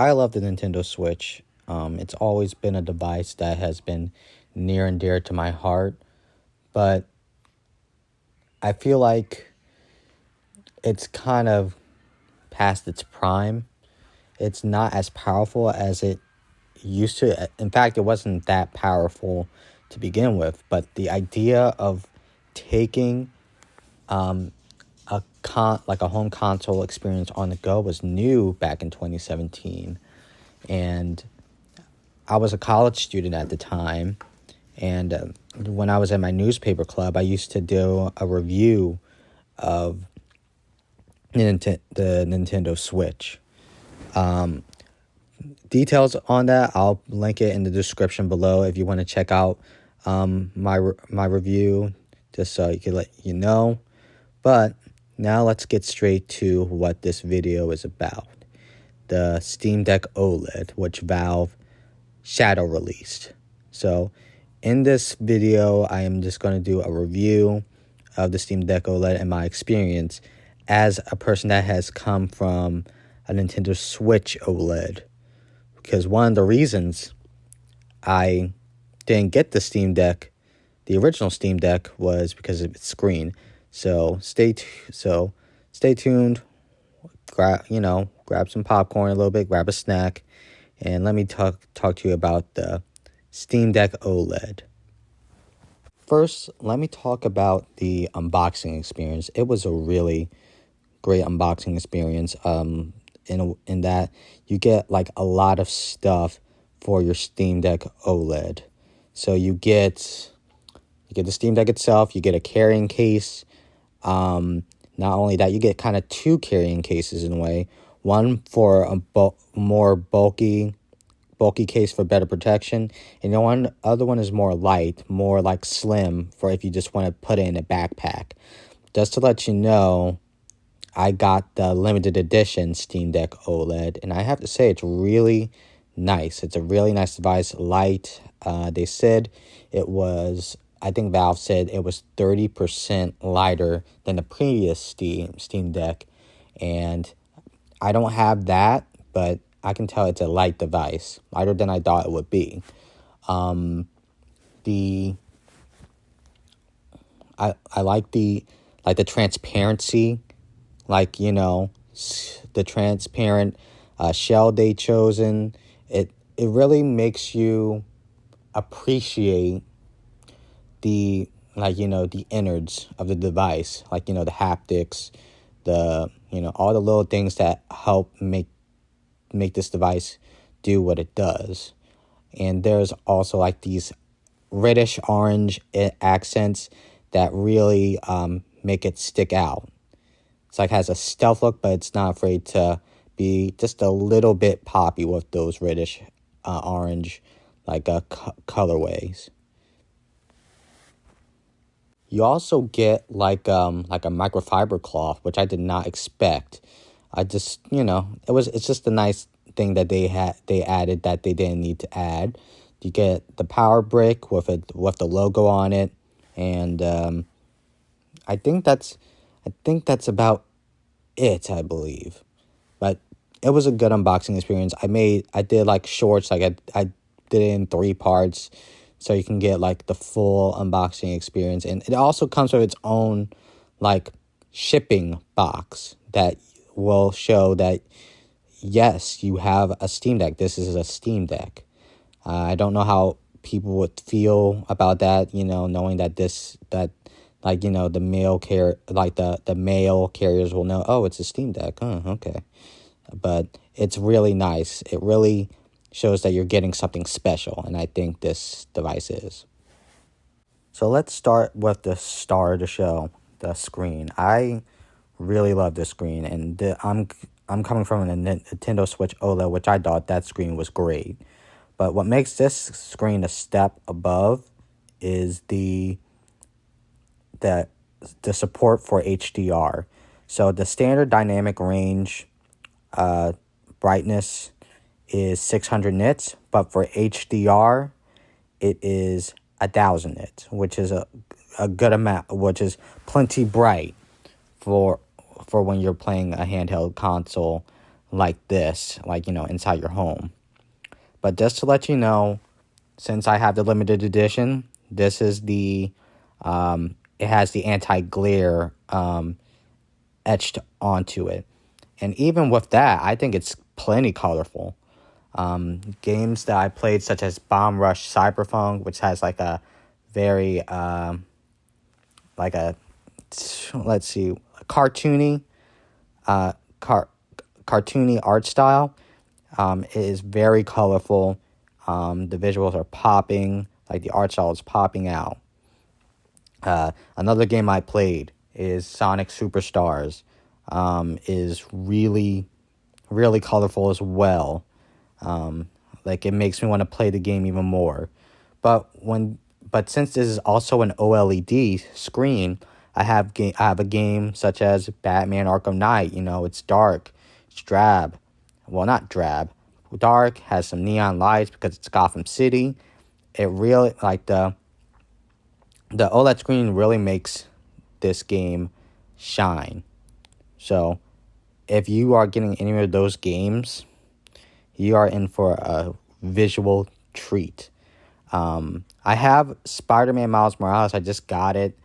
I love the Nintendo Switch. It's always been a device that has been near and dear to my heart, but I feel like it's kind of past its prime. It's not as powerful as it used to. In fact, it wasn't that powerful to begin with, but the idea of taking like a home console experience on the go was new back in 2017, and I was a college student at the time, and when I was at my newspaper club, I used to do a review of the Nintendo Switch. Details on that, I'll link it in the description below if you want to check out my review, just so you can let you know. But now let's get straight to what this video is about. The Steam Deck OLED, which Valve shadow released. So in this video, I am just going to do a review of the Steam Deck OLED and my experience as a person that has come from a Nintendo Switch OLED. Because one of the reasons I didn't get the Steam Deck, the original Steam Deck, was because of its screen. So stay tuned. Grab some popcorn a little bit, grab a snack, and let me talk to you about the Steam Deck OLED. First, let me talk about the unboxing experience. It was a really great unboxing experience. In that you get like a lot of stuff for your Steam Deck OLED. So you get the Steam Deck itself, you get a carrying case. Not only that, you get kind of two carrying cases in a way. One for a more bulky case for better protection, and the other one is more light, more like slim, for if you just want to put it in a backpack. Just to let you know, I got the limited edition Steam Deck OLED, and I have to say it's really nice. It's a really nice device, light. They said it was, I think Valve said it was 30% lighter than the previous Steam Deck, and I don't have that, but I can tell it's a light device, lighter than I thought it would be. I like the transparency, the transparent shell they chosen. It really makes you appreciate the innards of the device, the haptics, all the little things that help make this device do what it does. And there's also like these reddish orange accents that really make it stick out. It's like has a stealth look, but it's not afraid to be just a little bit poppy with those reddish orange colorways. You also get like a microfiber cloth, which I did not expect. I just, it's just a nice thing that they added that they didn't need to add. You get the power brick with the logo on it, and I think that's about it, I believe. But it was a good unboxing experience. I did like shorts, I did it in 3 parts, so you can get like the full unboxing experience. And it also comes with its own shipping box that will show that yes, you have a Steam Deck. This is a Steam Deck. I don't know how people would feel about that, knowing that the mail carriers will know, oh, it's a Steam Deck. Oh, okay. But it's really nice. It really shows that you're getting something special, and I think this device is. So let's start with the star of the show, the screen. I really love this screen, and I'm coming from a Nintendo Switch OLED, which I thought that screen was great. But what makes this screen a step above is the support for HDR. So the standard dynamic range brightness is 600 nits, but for HDR, it is 1,000 nits, which is a good amount, which is plenty bright for when you're playing a handheld console like this, like, inside your home. But just to let you know, since I have the limited edition, this is it has the anti-glare etched onto it. And even with that, I think it's plenty colorful. Games that I played, such as Bomb Rush Cyberpunk, which has like a very, like a, let's see, cartoony, uh, car- cartoony art style. It is very colorful. The visuals are popping, like the art style is popping out. Another game I played is Sonic Superstars. Is really, really colorful as well. Like it makes me want to play the game even more. But since this is also an OLED screen, I have a game such as Batman Arkham Knight. It's dark, it's drab. Well, not drab, dark, has some neon lights because it's Gotham City. It really, like, the OLED screen really makes this game shine. So if you are getting any of those games, you are in for a visual treat. I have Spider-Man Miles Morales. I just got it.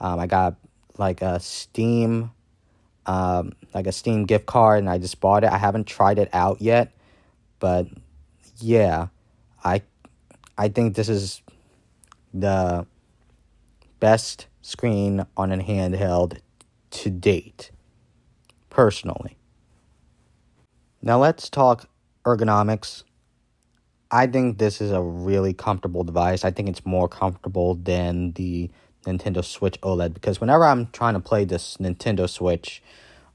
I got like a Steam gift card, and I just bought it. I haven't tried it out yet, but yeah, I think this is the best screen on a handheld to date, personally. Now let's talk ergonomics. I think this is a really comfortable device. I think it's more comfortable than the Nintendo Switch OLED, because whenever I'm trying to play this Nintendo Switch,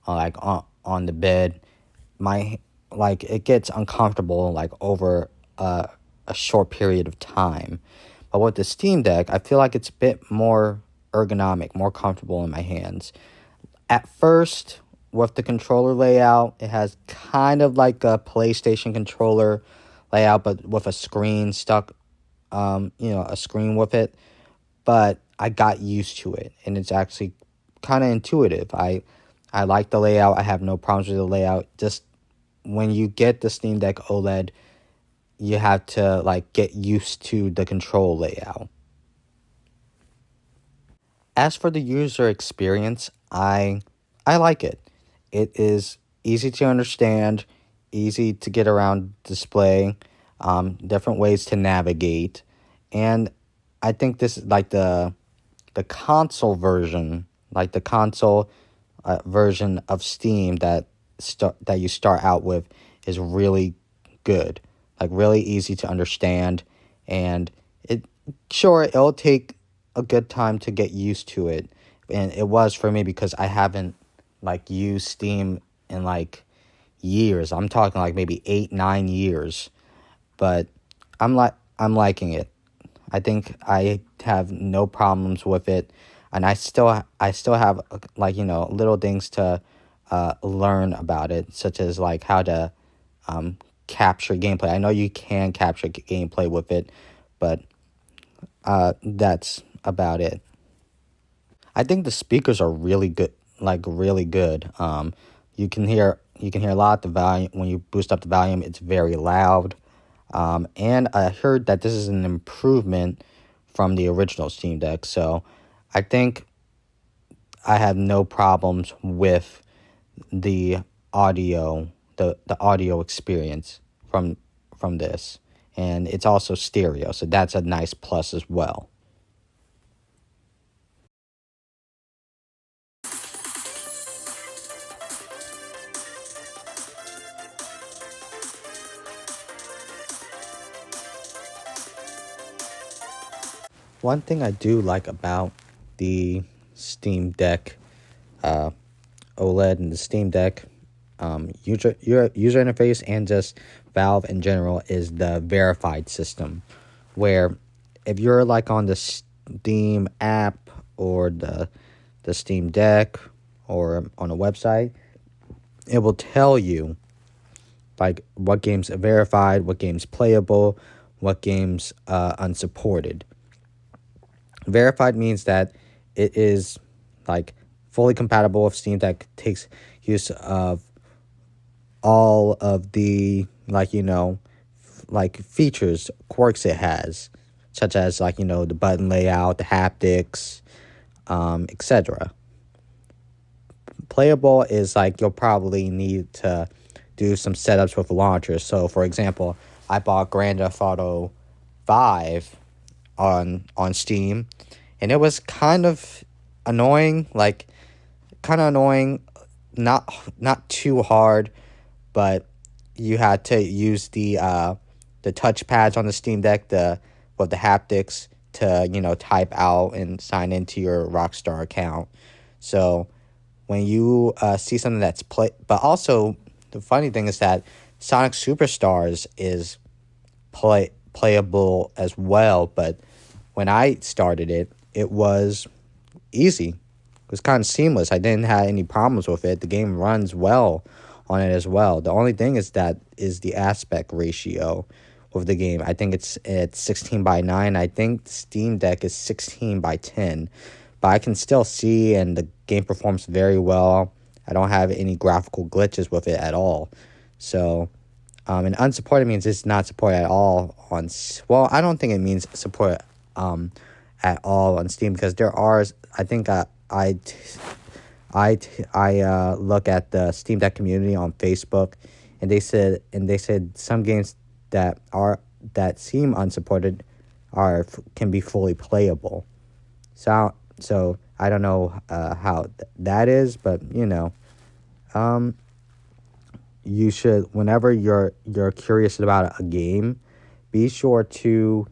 like on the bed, it gets uncomfortable like over a short period of time. But with the Steam Deck, I feel like it's a bit more ergonomic, more comfortable in my hands. At first, with the controller layout, it has kind of like a PlayStation controller layout, but with a screen stuck, a screen with it. But I got used to it, and it's actually kind of intuitive. I like the layout. I have no problems with the layout. Just when you get the Steam Deck OLED, you have to like get used to the control layout. As for the user experience, I like it. It is easy to understand, easy to get around display, different ways to navigate, and I think this is like the console version, like the console version of Steam that you start out with is really good, like really easy to understand, and it'll take a good time to get used to it, and it was for me because I haven't like used Steam in like years. I'm talking like maybe 8-9 years, but I'm liking it. I think I have no problems with it, and I still have like little things to learn about it, such as like how to capture gameplay. I know you can capture gameplay with it, but that's about it. I think the speakers are really good, like really good. You can hear a lot. The volume, when you boost up the volume, it's very loud. And I heard that this is an improvement from the original Steam Deck. So I think I have no problems with the audio, the audio experience from this. And it's also stereo, so that's a nice plus as well. One thing I do like about the Steam Deck uh, OLED and the Steam Deck user interface, and just Valve in general, is the verified system, where if you're like on the Steam app or the Steam Deck or on a website, it will tell you like what games are verified, what games playable, what games unsupported. Verified means that it is like fully compatible with Steam Deck, takes use of all of the features, quirks it has, such as the button layout, the haptics, etc. Playable is you'll probably need to do some setups with launchers. So for example, I bought Grand Theft Auto 5 on Steam, and it was kind of annoying, not too hard, but you had to use the touch pads on the Steam Deck with the haptics to type out and sign into your Rockstar account. So when you see something that's but also the funny thing is that Sonic Superstars is playable as well. But when I started it, it was easy. It was kind of seamless. I didn't have any problems with it. The game runs well on it as well. The only thing is the aspect ratio of the game. I think it's 16:9. I think Steam Deck is 16:10. But I can still see, and the game performs very well. I don't have any graphical glitches with it at all. So, and unsupported means it's not supported at all on. Well, I don't think it means support at all on Steam, because there are. I think I look at the Steam Deck community on Facebook, and they said some games that seem unsupported can be fully playable. So I don't know how that is, but you should, whenever you're curious about a game, be sure to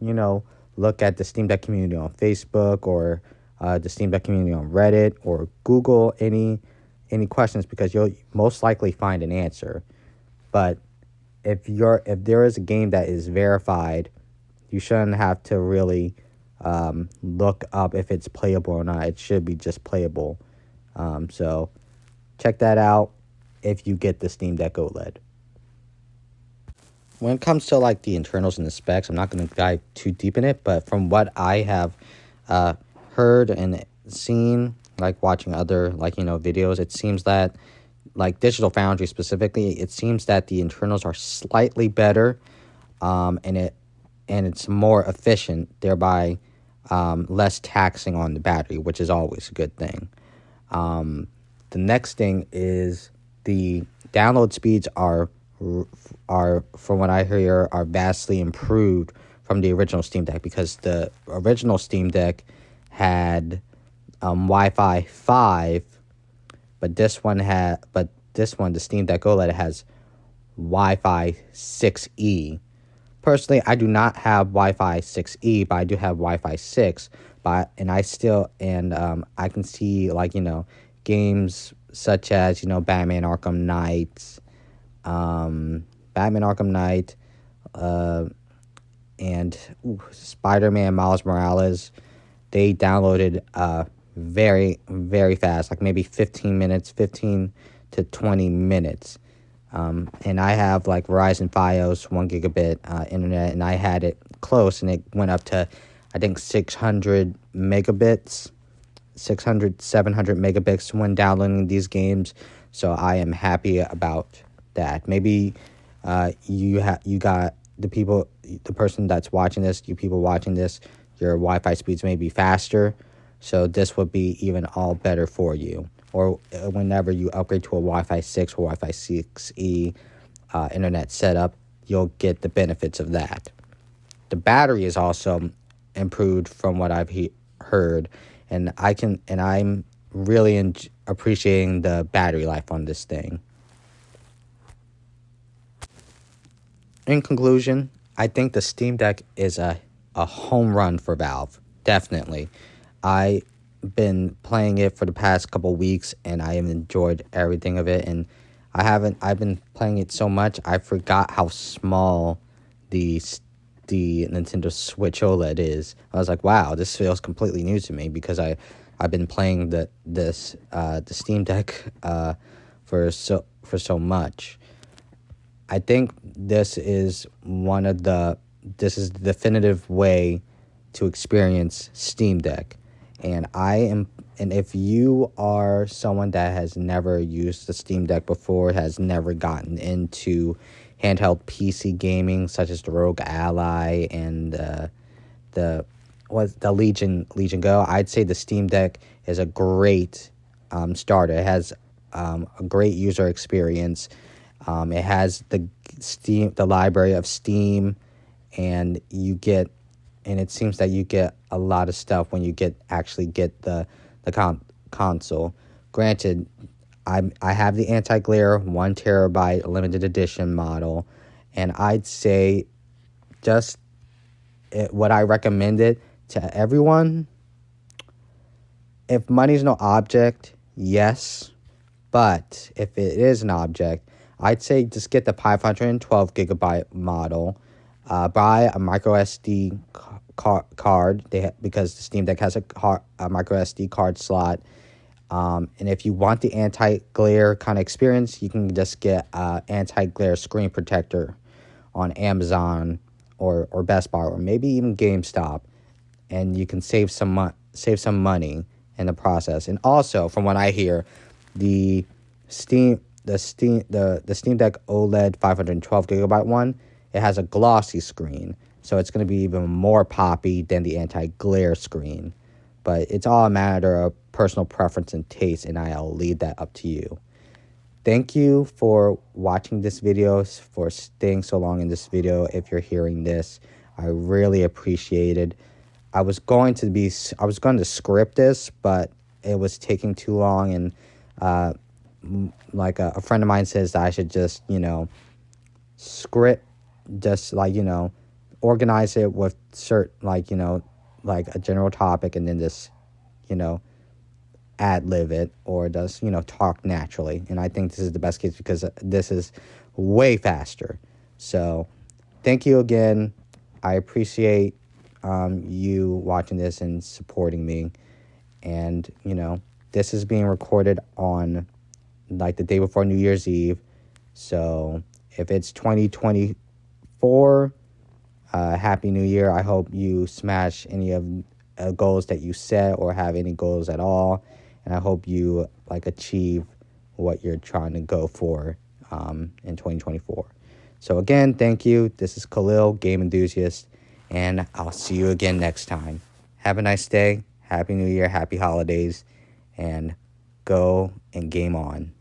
look at the Steam Deck community on Facebook, or the Steam Deck community on Reddit, or Google any questions, because you'll most likely find an answer. But if there is a game that is verified, you shouldn't have to really look up if it's playable or not. It should be just playable. So check that out if you get the Steam Deck OLED. When it comes to the internals and the specs, I'm not going to dive too deep in it, but from what I have heard and seen, watching other videos, it seems that Digital Foundry specifically, it seems that the internals are slightly better, and it's more efficient, thereby less taxing on the battery, which is always a good thing. The next thing is the download speeds are from what I hear are vastly improved from the original Steam Deck, because the original Steam Deck had Wi-Fi 5, but this one, the Steam Deck OLED, has Wi-Fi 6E. Personally, I do not have Wi-Fi 6E, but I do have Wi-Fi 6. I can see games such as Batman Arkham Knight, and Spider-Man Miles Morales. They downloaded very, very fast, maybe 15 to 20 minutes. And I have Verizon Fios 1 gigabit internet, and I had it close, and it went up to, I think, 700 megabits when downloading these games. So I am happy about that. Maybe you got the person that's watching this, you people watching this, your Wi-Fi speeds may be faster, so this would be even all better for you. Or whenever you upgrade to a Wi-Fi 6 or Wi-Fi 6E internet setup, you'll get the benefits of that. The battery is also improved from what I've heard, and I'm really appreciating the battery life on this thing. In conclusion, I think the Steam Deck is a home run for Valve, definitely. I've been playing it for the past couple weeks, and I have enjoyed everything of it, and I've been playing it so much, I forgot how small the Nintendo Switch OLED is. I was like, wow, this feels completely new to me, because I've been playing the Steam Deck for so much. I think this is the definitive way to experience Steam Deck, and I And if you are someone that has never used the Steam Deck before, has never gotten into handheld PC gaming, such as the Rogue Ally and the Legion Go, I'd say the Steam Deck is a great starter. It has a great user experience. It has the library of Steam, and it seems that you get a lot of stuff when you actually get the console. Granted, I have the anti-glare 1 terabyte limited edition model, and I'd say what I recommended to everyone. If money's no object, yes, but if it is an object, I'd say just get the 512 gigabyte model. Buy a micro SD card because the Steam Deck has a micro SD card slot. And if you want the anti-glare kind of experience, you can just get an anti-glare screen protector on Amazon or Best Buy or maybe even GameStop, and you can save some money in the process. And also, from what I hear, the Steam Deck OLED 512 gigabyte one, it has a glossy screen, so it's going to be even more poppy than the anti-glare screen. But it's all a matter of personal preference and taste, and I'll leave that up to you. Thank you for watching this video, for staying so long in this video. If you're hearing this, I really appreciate it. I was going to script this, but it was taking too long, and a friend of mine says that I should just, script, just organize it with certain, like a general topic, and then just, ad-lib it, or just, talk naturally. And I think this is the best case because this is way faster. So thank you again. I appreciate you watching this and supporting me. And, this is being recorded on the day before New Year's Eve. So if it's 2024, Happy New Year. I hope you smash any of goals that you set, or have any goals at all. And I hope you achieve what you're trying to go for in 2024. So again, thank you. This is Khalil, Game Enthusiast, and I'll see you again next time. Have a nice day. Happy New Year. Happy holidays. And go and game on.